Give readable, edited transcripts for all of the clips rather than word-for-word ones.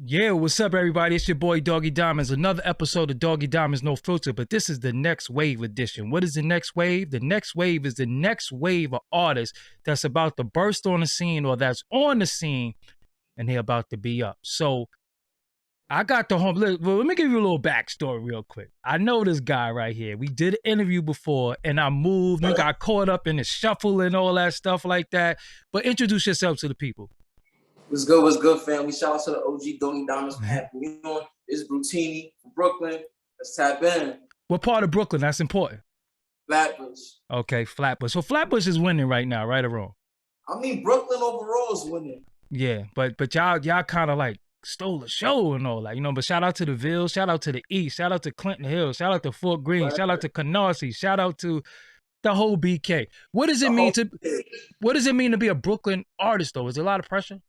Yeah, what's up, everybody? It's your boy Doggie Diamonds. Another episode of Doggie Diamonds No Filter, but this is the next wave edition. What is the next wave? The next wave is the next wave of artists that's about to burst on the scene or that's on the scene and they're about to be up. So I got the home. Let me give you a little backstory real quick. I know this guy right here. We did an interview before and I moved and got caught up in the shuffle and all that stuff like that. But introduce yourself to the people. What's good, family? Shout out to the OG Doggie Diamonds. You know, it's Brutini from Brooklyn. Let's tap in. What part of Brooklyn? That's important. Flatbush. Okay, Flatbush. So Flatbush is winning right now, right or wrong? I mean, Brooklyn overall is winning. Yeah, but y'all kind of like stole the show and all that, you know. But shout out to the Ville, shout out to the East, shout out to Clinton Hill, shout out to Fort Greene, shout out to Canarsie, shout out to the whole BK. What does it mean to be a Brooklyn artist though? Is there a lot of pressure?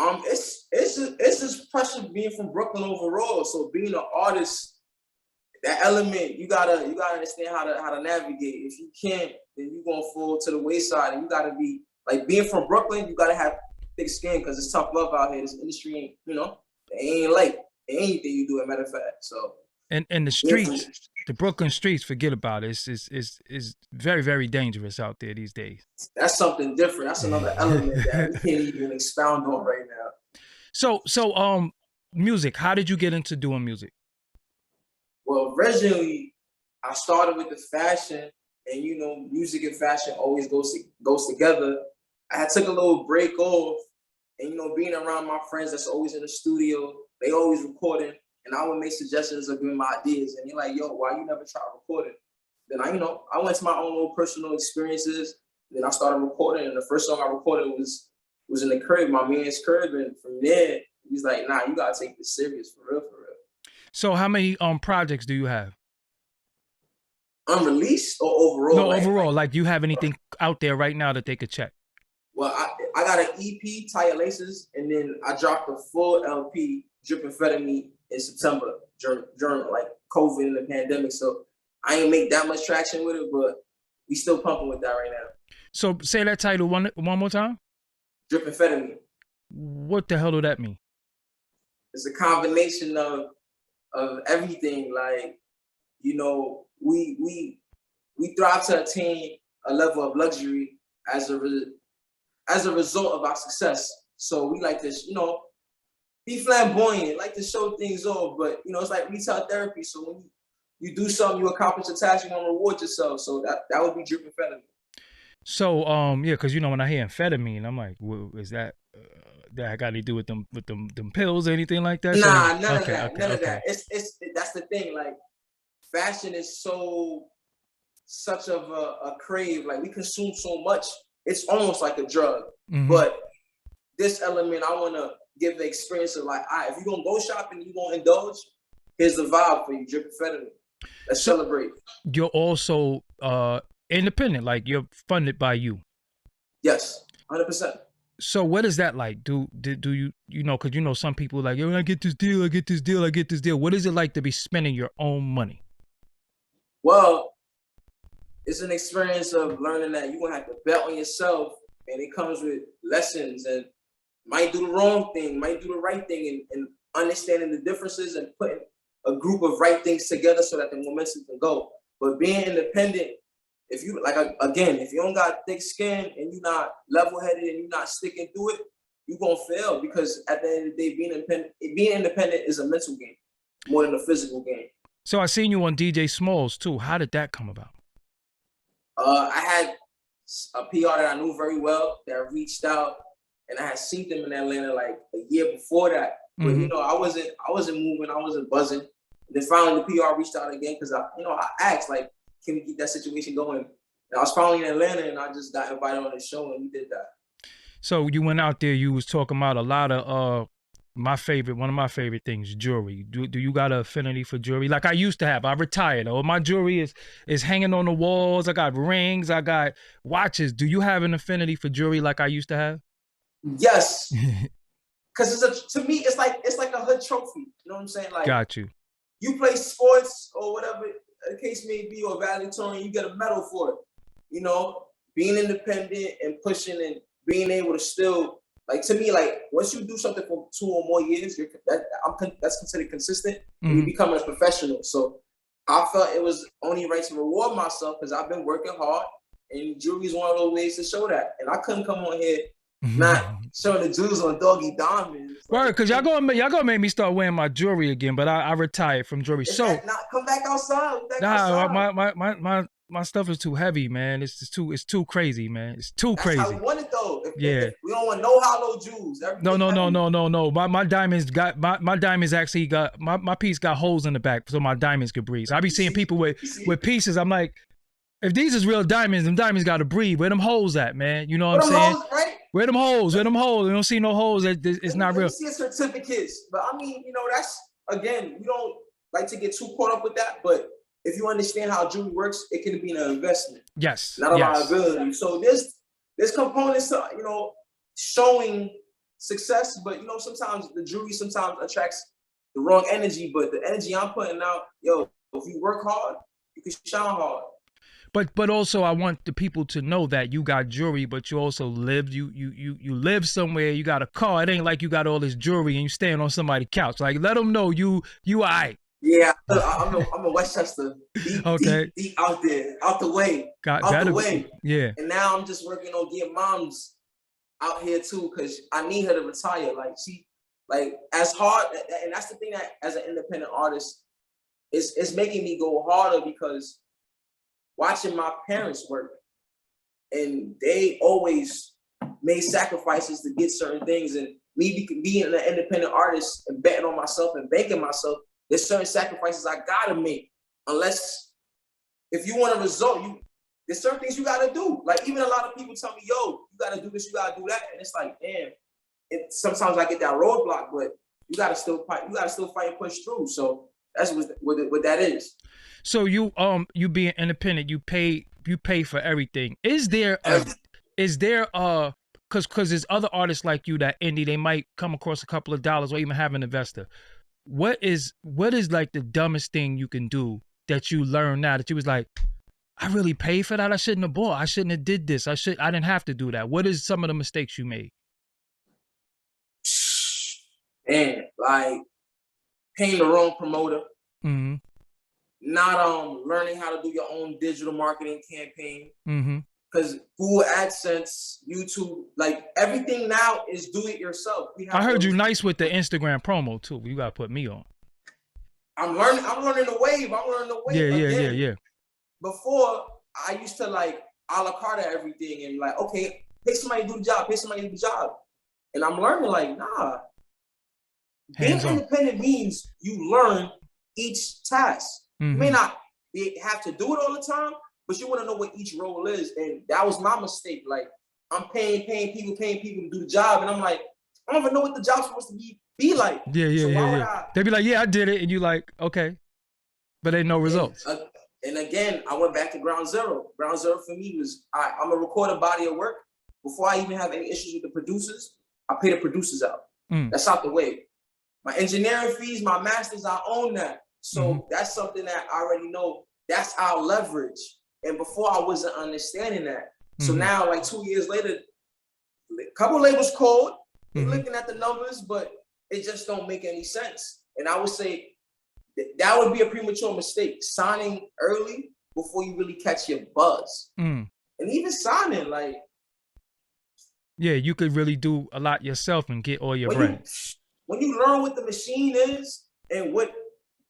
It's just pressure being from Brooklyn overall. So being an artist, that element, you gotta understand how to navigate. If you can't, then you're gonna fall to the wayside. And you gotta be like being from Brooklyn, you gotta have thick skin because it's tough love out here. This industry ain't, it ain't like anything you do, as a matter of fact. So and the streets, the Brooklyn streets, forget about it. It's very, very dangerous out there these days. That's something different. That's another element that we can't even expound on right now. So music. How did you get into doing music? Well, originally I started with the fashion, and music and fashion always goes together. I had took a little break off, and being around my friends that's always in the studio, they always recording. And I would make suggestions of giving my ideas. And you're like, yo, why you never try recording? Then I went to my own little personal experiences. Then I started recording. And the first song I recorded was in the crib, my man's crib. And from there, he's like, nah, you gotta take this serious for real, for real. So how many projects do you have? Unreleased or overall? No, overall. Like, do you have anything out there right now that they could check? Well, I got an EP, Tire Laces, and then I dropped a full LP, Drip Amphetamine, in September during like COVID and the pandemic. So I ain't make that much traction with it, but we still pumping with that right now. So say that title one more time. Drip Amphetamine. What the hell do that mean? It's a combination of everything. Like, we thrive to attain a level of luxury as a result of our success. So we like this, be flamboyant, like to show things off, but it's like retail therapy. So when you do something, you accomplish a task, you want to reward yourself. So that would be Drip Amphetamine. So yeah, because when I hear amphetamine, I'm like, well, is that got to do with them pills or anything like that? Nah, none of that. It's that's the thing. Like, fashion is such of a crave. Like, we consume so much, it's almost like a drug. Mm-hmm. But this element, I want to give the experience of like, all right, if you're gonna go shopping, you gonna indulge, here's the vibe for you, Drip Amphetamine. Let's celebrate. You're also independent, like you're funded by you. Yes, 100%. So what is that like? Do you because some people like, yo, I get this deal. What is it like to be spending your own money? Well, it's an experience of learning that you're gonna have to bet on yourself, and it comes with lessons, and might do the wrong thing, might do the right thing, and understanding the differences and putting a group of right things together so that the momentum can go. But being independent, if you if you don't got thick skin and you're not level-headed and you're not sticking through it, you're gonna fail, because at the end of the day, being independent is a mental game more than a physical game. So I seen you on DJ Smalls too. How did that come about? I had a PR that I knew very well that reached out, and I had seen them in Atlanta like a year before that. But I wasn't moving, I wasn't buzzing. And then finally the PR reached out again because I asked, like, can we get that situation going? And I was finally in Atlanta, and I just got invited on the show, and we did that. So you went out there, you was talking about a lot of one of my favorite things, jewelry. Do you got an affinity for jewelry? Like I used to have. I retired. All my jewelry is hanging on the walls. I got rings, I got watches. Do you have an affinity for jewelry like I used to have? Yes. Because to me, it's like a hood trophy. You know what I'm saying? Like, got you. You play sports or whatever the case may be, or valedictorian, you get a medal for it. Being independent and pushing and being able to still Like to me, like once you do something for 2 or more years, that's considered consistent, and you become a professional. So I felt it was only right to reward myself because I've been working hard, and jewelry is one of those ways to show that. And I couldn't come on here not showing the jewels on Doggie Diamonds. Right, because y'all gonna make me start wearing my jewelry again, but I retired from jewelry. So come back outside. My stuff is too heavy, man. It's too crazy, man. It's too crazy. That's how we want it though. If we don't want no hollow jewels. No. My diamonds got my diamonds actually got my piece got holes in the back so my diamonds could breathe. So I be seeing people with pieces. I'm like, if these is real diamonds, them diamonds got to breathe. Where them holes at, man? You know what I'm saying? Holes, right? Where them holes? You don't see no holes. It's not real. You see certificates, but I mean, that's again, we don't like to get too caught up with that, but if you understand how jewelry works, it can be an investment. Yes. Not a liability. So there's components to, showing success, but sometimes the jewelry attracts the wrong energy. But the energy I'm putting out, if you work hard, you can shine hard. But also I want the people to know that you got jewelry, but you also live. You live somewhere. You got a car. It ain't like you got all this jewelry and you staying on somebody's couch. Like let them know you all right. Yeah, I'm a Westchester. Deep out there, out the way, Yeah. And now I'm just working on getting moms out here too, because I need her to retire. Like she, as hard, and that's the thing that as an independent artist, it's making me go harder because watching my parents work, and they always made sacrifices to get certain things, and me being an independent artist and betting on myself and banking myself. There's certain sacrifices I gotta make. Unless, if you want a result, there's certain things you gotta do. Like even a lot of people tell me, yo, you gotta do this, you gotta do that. And it's like, damn, sometimes I get that roadblock, but you gotta still fight and push through. So that's what that is. So you being independent, you pay for everything. Is there because there's other artists like you that indie, they might come across a couple of dollars or even have an investor. What is like the dumbest thing you can do that you learn now that you was like, I really paid for that? I shouldn't have bought. I shouldn't have did this. I didn't have to do that. What is some of the mistakes you made? And like paying the wrong promoter. Mm-hmm. Not learning how to do your own digital marketing campaign. Mm-hmm. Because Google AdSense, YouTube, like everything now is do it yourself. I heard you nice with the Instagram promo too. You gotta put me on. I'm learning the wave. Yeah. Before I used to like a la carte everything and like, okay, pay somebody to do the job. And I'm learning like, nah. Being independent means you learn each task. Mm-hmm. You may not have to do it all the time, but you want to know what each role is. And that was my mistake. Like, I'm paying people to do the job. And I'm like, I don't even know what the job's supposed to be like. Yeah. They'd be like, yeah, I did it. And you like, okay. But ain't no results. And again, I went back to ground zero. Ground zero for me was, I'm going to record a body of work. Before I even have any issues with the producers, I pay the producers out. That's out the way. My engineering fees, my masters, I own that. So that's something that I already know. That's our leverage. And before I wasn't understanding that. So now, like 2 years later, a couple labels called, looking at the numbers, but it just don't make any sense. And I would say that would be a premature mistake, signing early before you really catch your buzz. And even signing, like. Yeah, you could really do a lot yourself and get all your bread. When you learn what the machine is and what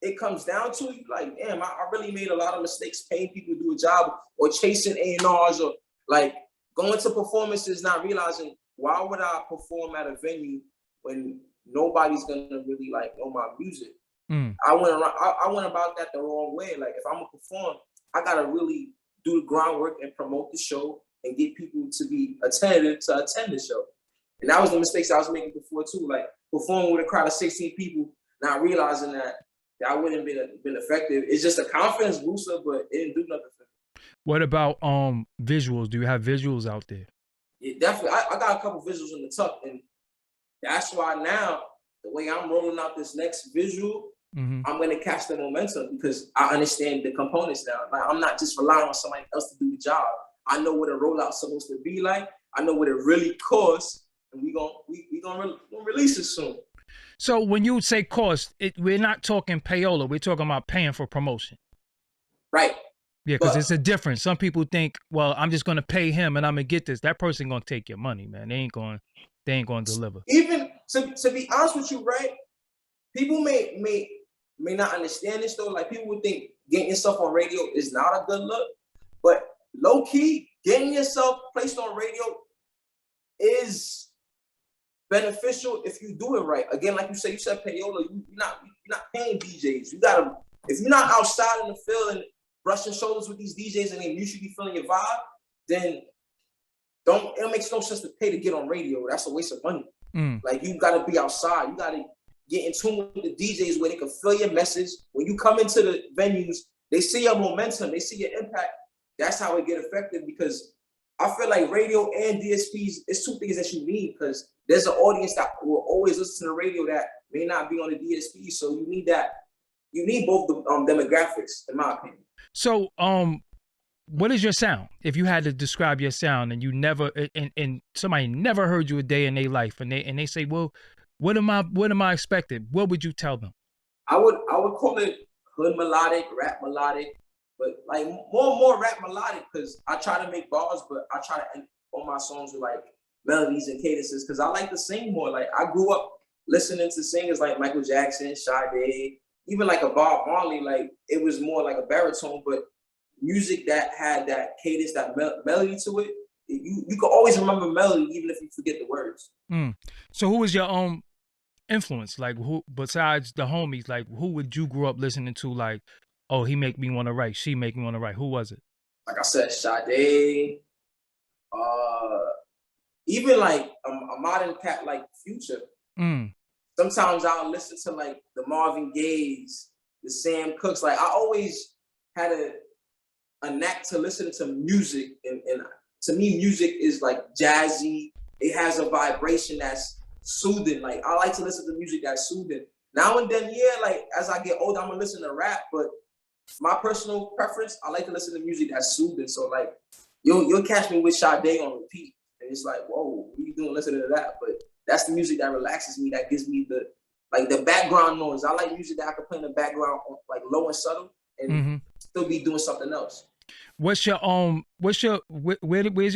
it comes down to, you like, damn, I really made a lot of mistakes paying people to do a job or chasing A&Rs or like going to performances, not realizing why would I perform at a venue when nobody's gonna really like know my music. I went about that the wrong way. Like if I'm gonna perform, I gotta really do the groundwork and promote the show and get people to be attentive to attend the show. And that was the mistakes I was making before too, like performing with a crowd of 16 people, not realizing that wouldn't have been effective. It's just a confidence booster, but it didn't do nothing for me. What about visuals? Do you have visuals out there? Yeah, definitely. I got a couple visuals in the tuck, and that's why now the way I'm rolling out this next visual, I'm gonna catch the momentum because I understand the components now. Like I'm not just relying on somebody else to do the job. I know what a rollout's supposed to be like. I know what it really costs, and we gonna release it soon. So when you say cost, we're not talking payola. We're talking about paying for promotion. Right. Yeah, because it's a difference. Some people think, well, I'm just gonna pay him and I'm gonna get this. That person gonna take your money, man. They ain't gonna deliver. Even to be honest with you, right? People may not understand this though. Like people would think getting yourself on radio is not a good look, but low key, getting yourself placed on radio is beneficial if you do it right. Again, like you said payola. You're not paying DJs. You gotta, if you're not outside in the field and brushing shoulders with these DJs and they mutually feeling your vibe, then it makes no sense to pay to get on radio. That's a waste of money. Like you gotta be outside. You gotta get in tune with the DJs where they can feel your message. When you come into the venues, they see your momentum, they see your impact. That's how it get effective, because I feel like radio and DSPs is two things that you need, because there's an audience that will always listen to the radio that may not be on the DSP. So you need that. You need both the demographics, in my opinion. So, what is your sound? If you had to describe your sound, and you never, and somebody never heard you a day in their life, and they say, well, what am I expecting? What would you tell them? I would call it hood melodic, rap melodic, but like more rap melodic, because I try to make bars, but I try to end all my songs with like melodies and cadences, because I like to sing more. Like I grew up listening to singers like Michael Jackson, Sade, even like a Bob Marley. Like it was more like a baritone, but music that had that cadence, that melody to it. You can always remember melody even if you forget the words. So who was your influence? Like who, besides the homies, like who would you grow up listening to? Like, oh, he make me want to write, she make me want to write. Who was it? Like I said, Sade, even like a modern cat like Future. Sometimes I'll listen to like the Marvin Gayes, the Sam Cooks. Like I always had a knack to listen to music, and to me, music is like jazzy. It has a vibration that's soothing. Like I like to listen to music that's soothing. Now and then, yeah, like as I get older, I'm gonna listen to rap, but my personal preference, I like to listen to music that's soothing. So like you'll catch me with Sade on repeat, and it's like, whoa, what are you doing listening to that? But that's the music that relaxes me, that gives me the background noise. I like music that I can play in the background, like low and subtle, and still be doing something else. Where's your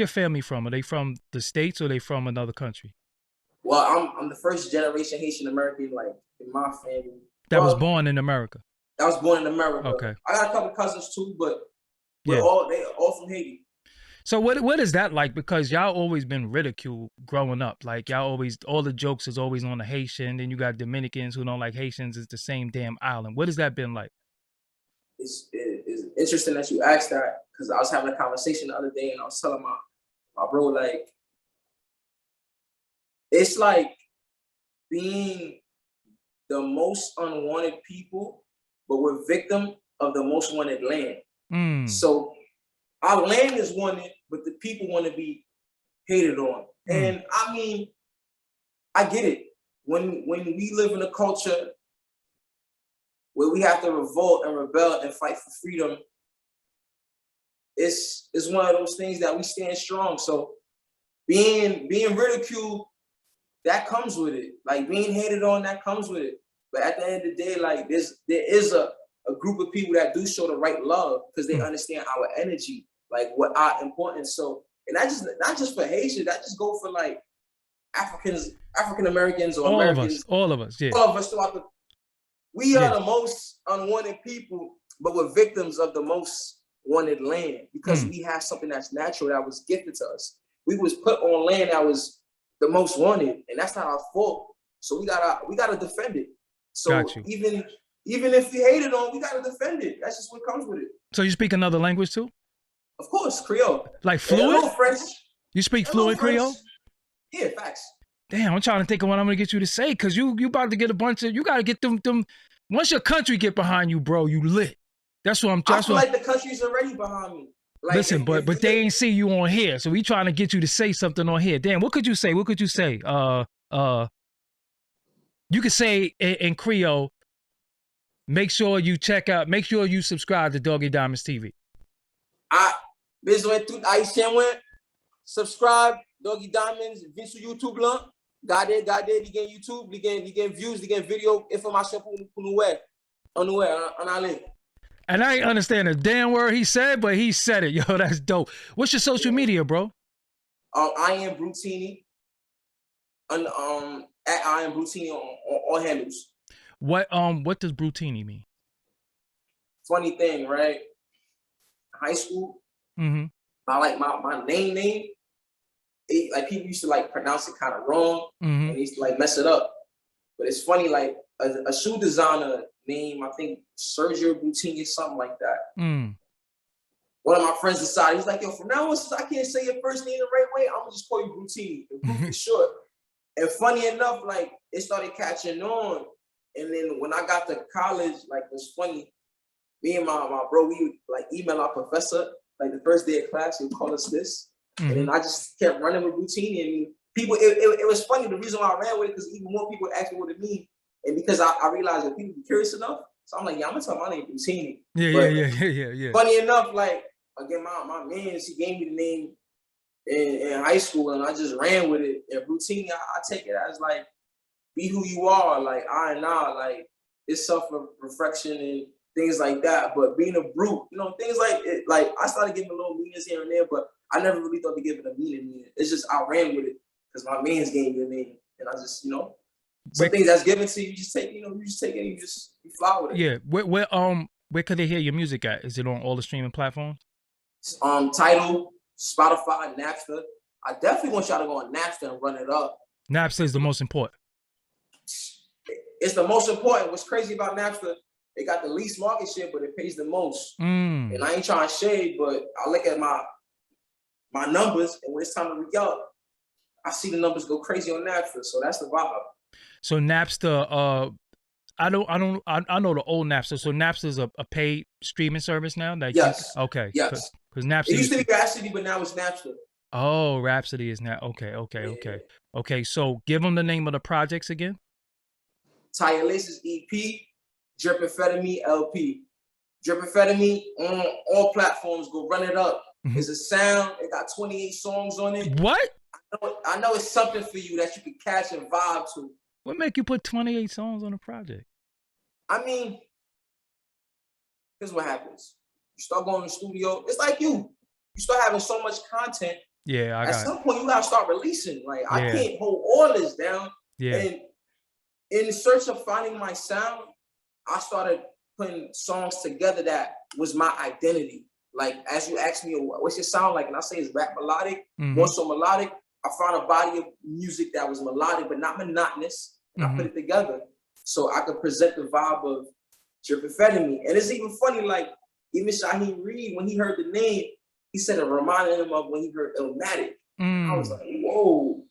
family from? Are they from the States or are they from another country? Well, I'm the first generation Haitian American, like in my family. That was born in America. I was born in America. Okay. I got a couple cousins too, but they're all from Haiti. So what is that like? Because y'all always been ridiculed growing up. Like y'all always, all the jokes is always on the Haitian. Then you got Dominicans who don't like Haitians. It's the same damn island. What has that been like? It's interesting that you asked that, because I was having a conversation the other day and I was telling my bro, like, it's like being the most unwanted people, but we're victim of the most wanted land. So our land is wanted, but the people want to be hated on. And I mean, I get it. When we live in a culture where we have to revolt and rebel and fight for freedom, it's one of those things that we stand strong. So being ridiculed, that comes with it. Like being hated on, that comes with it. But at the end of the day, like there is a group of people that do show the right love, because they understand our energy, like what our importance. So, and that just not just for Haitians, that just go for like African Americans or Americans. All of us, yeah. All of us throughout we are the most unwanted people, but we're victims of the most wanted land, because we have something that's natural that was gifted to us. We was put on land that was the most wanted, and that's not our fault. So we gotta defend it. So even if we hate it on, we gotta defend it. That's just what comes with it. So you speak another language too? Of course, Creole. Like fluent? French. You speak fluent Creole? Yeah, facts. Damn, I'm trying to think of what I'm gonna get you to say, because you about to get a bunch of, you gotta get them. Once your country get behind you, bro, you lit. That's what I'm. I feel like the country's already behind me. Like, listen, but they ain't see you on here, so we trying to get you to say something on here. Damn, what could you say? You could say in Creole. Make sure you subscribe to Doggie Diamonds TV. Besoin tout Haïtien, subscribe Doggie Diamonds, vim sur YouTube là. Gardez, li gen YouTube, li gen views, li gen video, information pour nous en aller. And I ain't understand a damn word he said, but he said it. Yo, that's dope. What's your social media, bro? I am Brutini. At I am Brutini on all handles. What does Brutini mean? Funny thing, right? High school, Mm-hmm. my name, like people used to like pronounce it kind of wrong, Mm-hmm. and they used to like mess it up. But it's funny, like a shoe designer named, I think, Sergio Brutini or something like that. Mm. One of my friends decided, he's like, yo, from now on, since I can't say your first name the right way, I'm gonna just call you Brutini. And Brut is short. And funny enough, like it started catching on. And then when I got to college, like it's funny, me and my bro, we would like email our professor, like the first day of class, he would call us this. Mm-hmm. And then I just kept running with Brutini. And people, it was funny. The reason why I ran with it, because even more people asked me what it means. And because I realized that people be curious enough, so I'm like, yeah, I'm gonna tell my name Brutini. Yeah. Funny enough, like again, my man, he gave me the name in high school, and I just ran with it. And Brutini, I take it as like, be who you are, like I and I, like it's self-reflection and things like that. But being a brute, you know, things like it, like I started giving a little meanings here and there, but I never really thought to give it a meaning. It's just I ran with it because my man's gave me a name, and I just, you know, some things that's given to you, you just take, you know, you just take it, and you fly with it. Yeah. Where could they hear your music at? Is it on all the streaming platforms? Tidal, Spotify, Napster. I definitely want y'all to go on Napster and run it up. Napster is the most important. It's the most important. What's crazy about Napster, they got the least market share, but it pays the most. Mm. And I ain't trying to shade, but I look at my numbers, and when it's time to re-up, I see the numbers go crazy on Napster. So that's the vibe. So Napster, I know the old Napster. So Napster is a paid streaming service now. That yes. Okay. Yes. Because Napster it used to be Rhapsody, but now it's Napster. Oh, Rhapsody is now. Okay. So give them the name of the projects again. Tire Laces EP, Drippin'Fetamine LP. Drippin'Fetamine on all platforms. Go run it up. Mm-hmm. It's a sound. It got 28 songs on it. What? I know it's something for you that you can catch and vibe to. What make you put 28 songs on a project? I mean, here's what happens. You start going to the studio. It's like you start having so much content. Yeah, At some point, you gotta start releasing. Like I can't hold all this down. Yeah. And in the search of finding my sound, I started putting songs together that was my identity. Like as you ask me, what's your sound like? And I say it's rap melodic, more so melodic. I found a body of music that was melodic but not monotonous. And I put it together so I could present the vibe of Drippin'Fetamine. And it's even funny, like even Shaheem Reed, when he heard the name, he said it reminded him of when he heard Illmatic. I was like, whoa.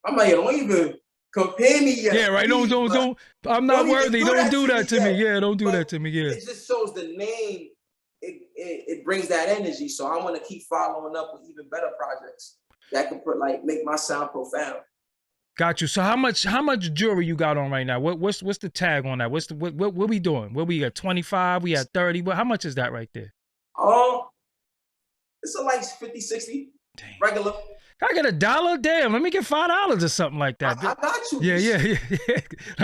I'm like, don't even compare me yet. Yeah, right. Don't. I'm not worthy. Don't do that to me. Yeah, don't do that to me. Yeah. It just shows the name. It brings that energy. So I want to keep following up with even better projects that can make my sound profound. Got you. So how much jewelry you got on right now? What's the tag on that? What we doing? What we at 25? We at 30? How much is that right there? It's like 50, 60. Damn. Regular. I get $1? Damn, let me get $5 or something like that. I got you. Yeah.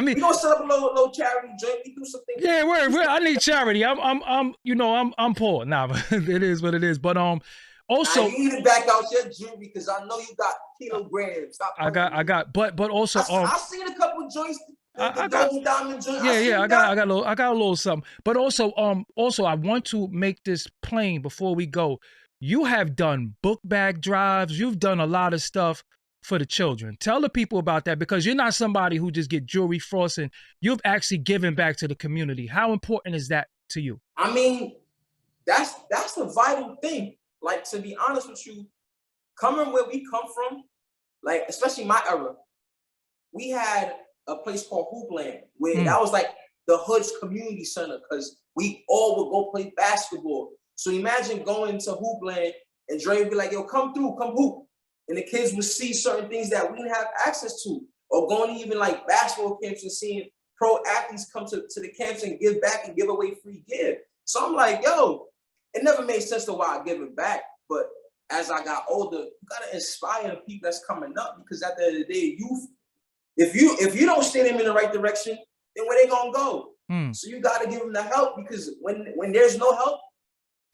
We gonna set up a little charity joint. We do something. Yeah, word. I need charity. I'm poor. Nah, but it is what it is. But also, you need to back out your jewelry because I know you got kilograms. I got, but also, I've seen a couple of joints. I got diamond joints. Yeah. I got a little something. But also, I want to make this plain before we go. You have done book bag drives. You've done a lot of stuff for the children. Tell the people about that because you're not somebody who just get jewelry frosting. You've actually given back to the community. How important is that to you? I mean, that's the vital thing. Like, to be honest with you, coming where we come from, like, especially my era, we had a place called Hoopland where that was like the hood's community center because we all would go play basketball. So imagine going to Hoopland and Dre would be like, yo, come through, come hoop. And the kids would see certain things that we didn't have access to. Or going to even like basketball camps and seeing pro athletes come to the camps and give back and give away free gear. So I'm like, yo, it never made sense to why I give it back. But as I got older, you gotta inspire the people that's coming up, because at the end of the day, if you don't steer them in the right direction, then where they gonna go? So you gotta give them the help, because when there's no help,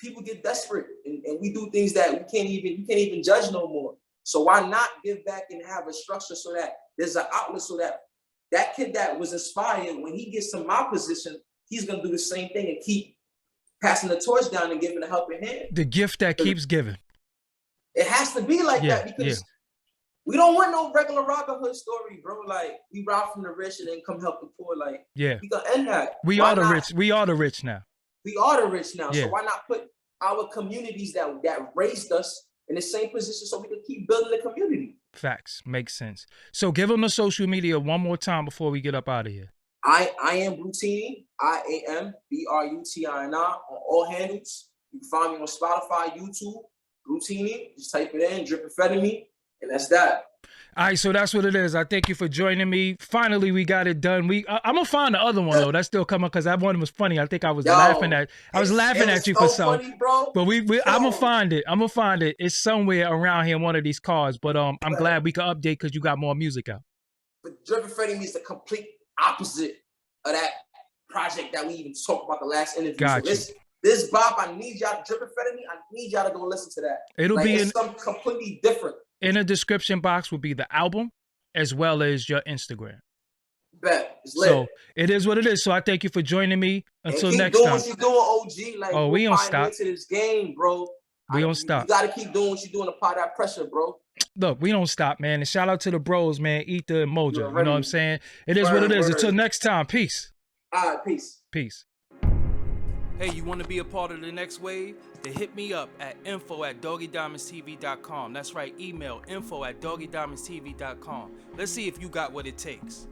people get desperate, and we do things that you can't even judge no more. So why not give back and have a structure so that there's an outlet, so that kid that was inspired, when he gets to my position, he's gonna do the same thing and keep passing the torch down and giving a helping hand. The gift that keeps giving. It has to be like that, because we don't want no regular Robin Hood story, bro. Like, we rob from the rich and then come help the poor. Like, we gonna end that. We are the rich. We are the rich now. We are the rich now. So why not put our communities that raised us in the same position, so we can keep building the community? Facts. Makes sense. So give them the social media one more time before we get up out of here. I am Brutini, IAMBRUTINI on all handles. You can find me on Spotify, YouTube, Brutini. Just type it in, Drip Amphetamine, and that's that. All right, so that's what it is. I thank you for joining me. Finally, we got it done. I'm gonna find the other one though. That's still coming, because that one was funny. I think I was laughing at. I was laughing at you for something. Funny, bro. But I'm gonna find it. I'm gonna find it. It's somewhere around here in one of these cars. But I'm glad we could update, because you got more music out. But Drip Amphetamine is the complete opposite of that project that we even talked about the last interview. Gotcha. So this Bob, I need y'all, Drip Amphetamine, I need y'all to go listen to that. It'll be something completely different. In the description box will be the album as well as your Instagram. Bet. It's lit. So it is what it is. So I thank you for joining me. Until next time. What you doing, OG. Like, we don't stop. Into this game, bro. We don't stop. You gotta keep doing what you're doing to apply that pressure, bro. Look, we don't stop, man. And shout out to the bros, man. Ether and Mojo. You know what I'm saying? It is what it is. Until next time. Peace. All right, peace. Peace. Hey, you want to be a part of the next wave? Then hit me up at info@doggiediamondstv.com. That's right, email info@doggiediamondstv.com. Let's see if you got what it takes.